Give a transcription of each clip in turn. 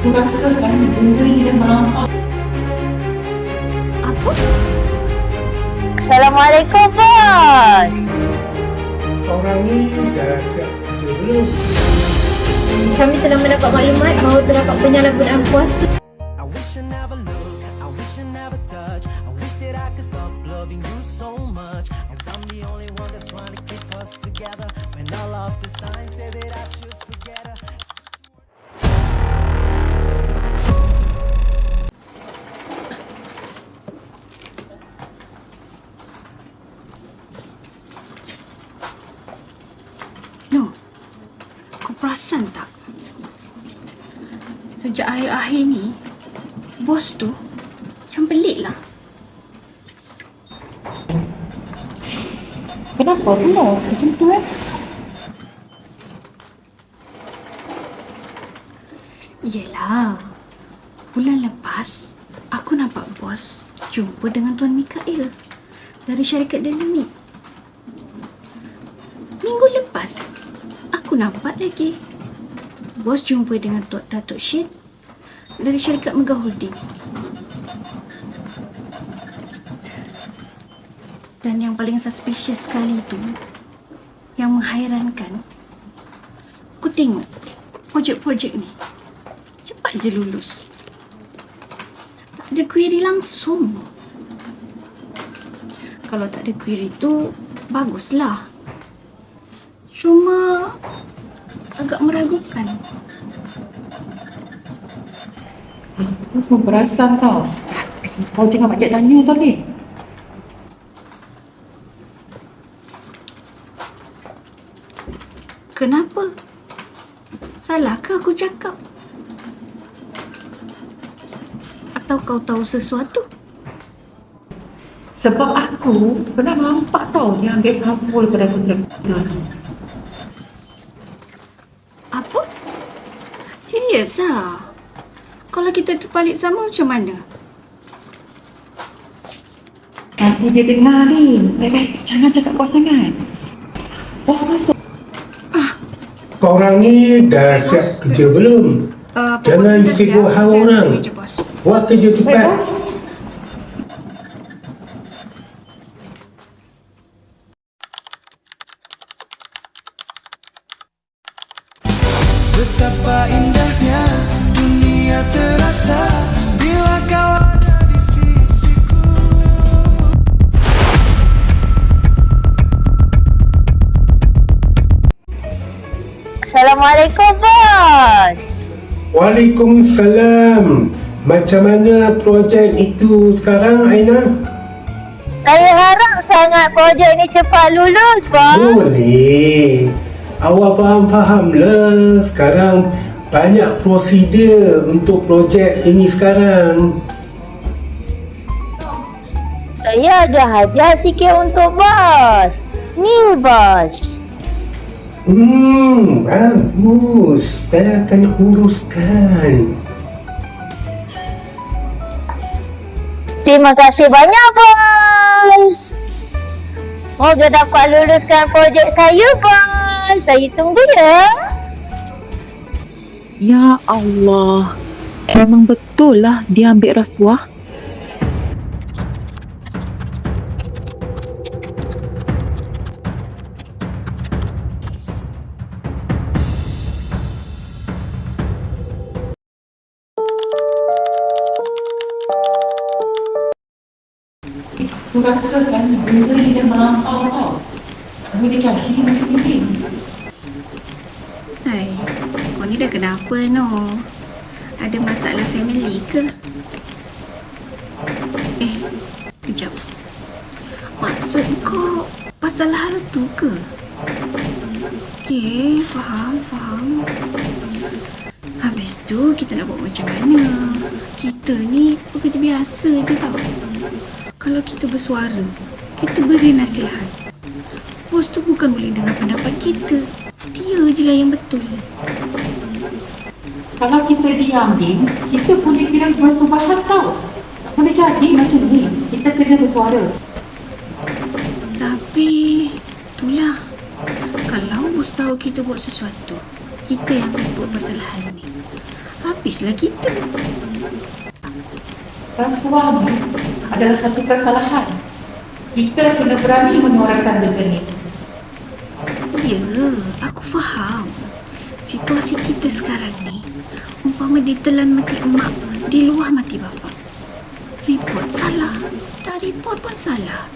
Aku rasakan benda yang melampau. Apa? Assalamualaikum, Bos. Orang ni dah siap kerja belum? Kami telah mendapat maklumat bahawa terdapat penyalahgunaan kuasa. I wish I never look, I wish I never touch. I wish that I could stop loving you so much. 'Cause I'm the only one that's trying to keep us together. When all of the signs say that I should forget her. No, kau perasan tak? Sejak akhir-akhir ni, bos tu macam pelik lah. Kenapa pula macam tu Yelah, bulan lepas aku nampak bos jumpa dengan Tuan Mikael dari syarikat Dynamic. Minggu lepas, aku nampak lagi bos jumpa dengan Datuk Syed dari syarikat Mega Holding. Dan yang paling suspicious sekali tu, yang menghairankan, aku tengok projek-projek ni cepat je lulus. Tak ada query langsung. Kalau tak ada query tu, baguslah. Cuma agak meragukan. Aku perasan tau. Kau jangan macam tanya tau ni. Kenapa? Salahkah aku cakap? Atau kau tahu sesuatu? Sebab aku pernah nampak tau dia ambil sampul pada kontraktor. Apa? Serius lah? Kalau kita terbalik sama macam mana? Nanti dia dengar ni. Baik-baik, jangan cakap bos sangat. Bos masuk. Korang ni dah siap kerja belum? Jangan sibuk hang orang. Buat kerja cepat. Betapa indahnya dunia terasa bila kau ada di sisiku. Assalamualaikum, Bos. Waalaikumsalam. Macam mana projek itu sekarang, Aina? Saya harap sangat projek ini cepat lulus, Bos. Boleh. Awak faham-fahamlah. Sekarang banyak prosedur untuk projek ini sekarang. Saya ada hadiah sikit untuk Bos. Ni, Bos. Bagus. Saya akan uruskan. Terima kasih banyak, Bos. Moga dapat luluskan projek saya, Bos. Saya tunggu ya. Ya Allah, memang betul lah dia ambil rasuah. Aku rasakan benda yang melampau tau. Boleh jadi macam ni. Hai, kau ni dah kenapa no? Ada masalah family ke? Kejap. Maksud kau pasal hal tu ke? Okey, faham. Habis tu kita nak buat macam mana? Kita ni pekerja biasa je tau. Kalau kita bersuara, kita beri nasihat, bos tu bukan boleh dengar pendapat kita. Dia je lah yang betul. Kalau kita diam ni, kita boleh kira bersubahat tau. Tak boleh jadi macam ni. Kita kena bersuara. Tapi, itulah. Kalau bos tahu kita buat sesuatu, kita yang akan buat pasal hal ni. habislah kita. Rasuah ni adalah satu kesalahan. Kita kena berani menyuarakan benda ni. Ya, aku faham. Situasi kita sekarang ni umpama ditelan mati emak di luar mati bapa. Report salah, tak report pun salah.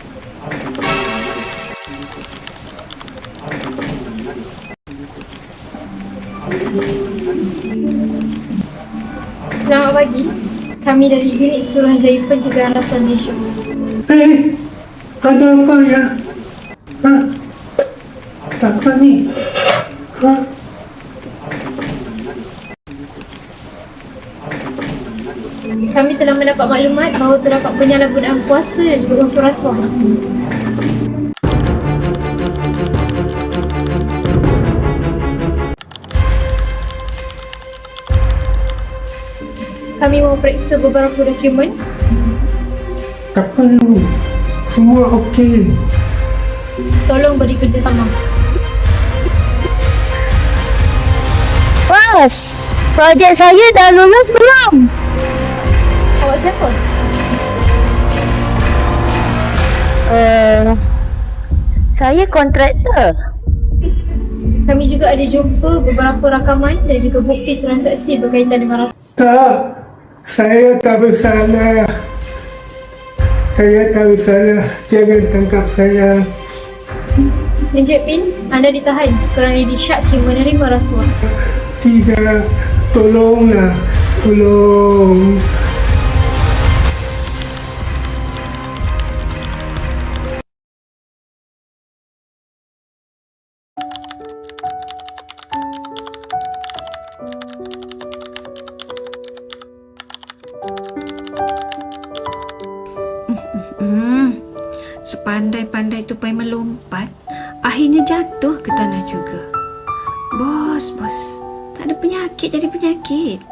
Selamat pagi. Kami dari Unit Suruhanjaya Pencegahan Rasuah Malaysia. Ada apa ya? Apa ni? Kami telah mendapat maklumat bahawa terdapat penyalahgunaan kuasa dan juga unsur rasuah di sini. Kami mau periksa beberapa dokumen. Tak perlu. Semua okey. Tolong beri kerjasama. Bos, projek saya dah lulus belum? Awak siapa? Saya kontraktor. Kami juga ada jumpa beberapa rakaman dan juga bukti transaksi berkaitan dengan rasuah. Tak. Saya tak bersalah. Saya tak bersalah. Jangan tangkap saya. Encik Pin, anda ditahan kerana disyaki menerima rasuah. Tidak. Tolonglah. Tolong. Sepandai-pandai tupai melompat, akhirnya jatuh ke tanah juga. Bos, tak ada penyakit jadi penyakit.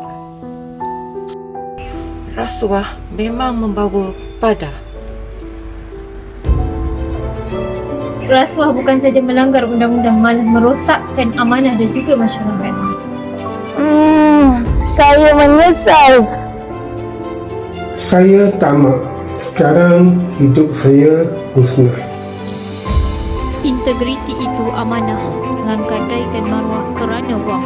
Rasuah memang membawa pada. Rasuah bukan saja melanggar undang-undang, malah merosakkan amanah dan juga masyarakat. Saya menyesal. Saya tamak. Sekarang hidup saya musnah. Integriti itu amanah, jangan gadaikan maruah kerana wang.